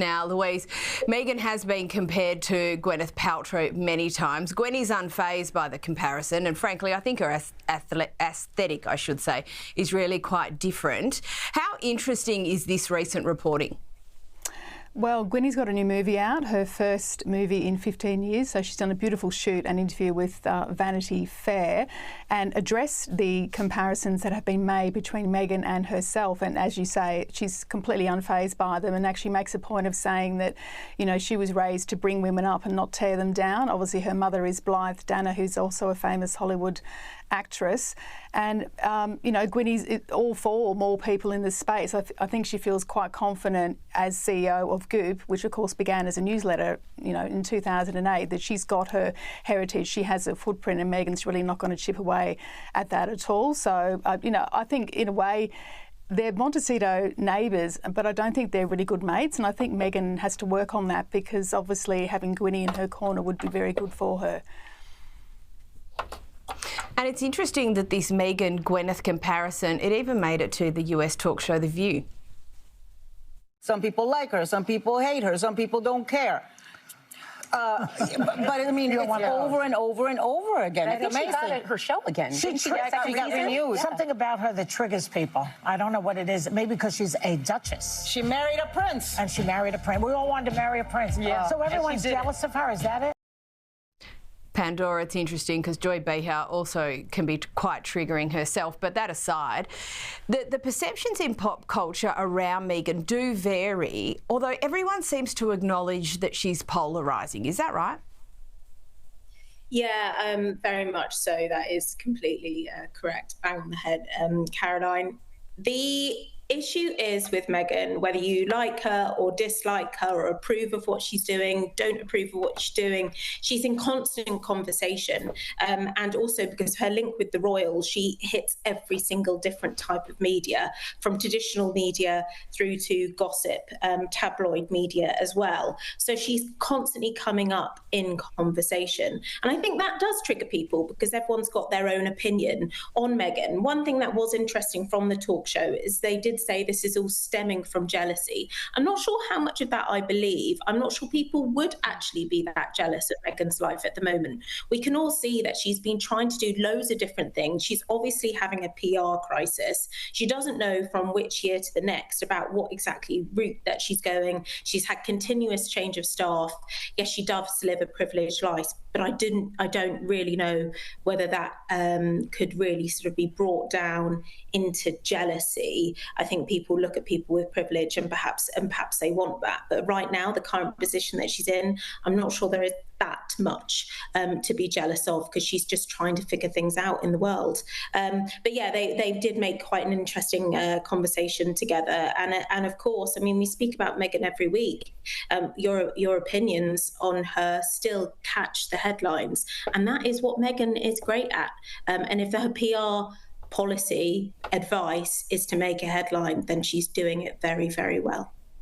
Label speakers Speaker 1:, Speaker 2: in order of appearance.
Speaker 1: Now, Louise, Meghan has been compared to Gwyneth Paltrow many times. Gwenny's unfazed by the comparison, and frankly, I think her aesthetic, I should say, is really quite different. How interesting is this recent reporting?
Speaker 2: Well, Gwenny's got a new movie out, her first movie in 15 years. So she's done a beautiful shoot and interview with Vanity Fair and addressed the comparisons that have been made between Meghan and herself. And as you say, she's completely unfazed by them and actually makes a point of saying that, you know, she was raised to bring women up and not tear them down. Obviously, her mother is Blythe Danner, who's also a famous Hollywood actress. And, you know, Gwenny's all for more people in this space. I think she feels quite confident as CEO of Goop, which of course began as a newsletter, you know, in 2008, that she's got her heritage, she has a footprint, and Meghan's really not going to chip away at that at all. So, you know, I think in a way they're Montecito neighbours, but I don't think they're really good mates. And I think Meghan has to work on that because obviously having Gwenny in her corner would be very good for her.
Speaker 1: And it's interesting that this Meghan-Gwyneth comparison, it even made it to the US talk show The View.
Speaker 3: Some people like her, some people hate her, some people don't care. But I mean, it's over and over and over again.
Speaker 4: I think she got at her show again.
Speaker 3: She got renewed.
Speaker 4: Something about her that triggers people. I don't know what it is. Maybe because she's a duchess.
Speaker 3: She married a prince.
Speaker 4: And she married a prince. We all wanted to marry a prince.
Speaker 3: Yeah.
Speaker 4: So everyone's jealous of her. Is that it?
Speaker 1: Pandora, it's interesting because Joy Behar also can be quite triggering herself. But that aside, the perceptions in pop culture around Meghan do vary, although everyone seems to acknowledge that she's polarising. Is that right?
Speaker 5: Yeah, very much so. That is completely correct. Bang on the head, Caroline. The issue is with Meghan, whether you like her or dislike her or approve of what she's doing, don't approve of what she's doing, she's in constant conversation. And also because her link with the royals, she hits every single different type of media, from traditional media through to gossip, tabloid media as well. So she's constantly coming up in conversation. And I think that does trigger people because everyone's got their own opinion on Meghan. One thing that was interesting from the talk show is they did say this is all stemming from jealousy. I'm not sure how much of that I believe. I'm not sure people would actually be that jealous of Meghan's life at the moment. We can all see that she's been trying to do loads of different things. She's obviously having a PR crisis. She doesn't know from which year to the next about what exactly route that she's going. She's had continuous change of staff. Yes, she does live a privileged life, but I don't really know whether that could really sort of be brought down into jealousy. I think people look at people with privilege and perhaps they want that. But right now, the current position that she's in, I'm not sure there is that much to be jealous of because she's just trying to figure things out in the world. But yeah, they did make quite an interesting conversation together. And of course, I mean, we speak about Meghan every week. Your opinions on her still catch the headlines. And that is what Meghan is great at. And if her PR policy advice is to make a headline, then she's doing it very, very well.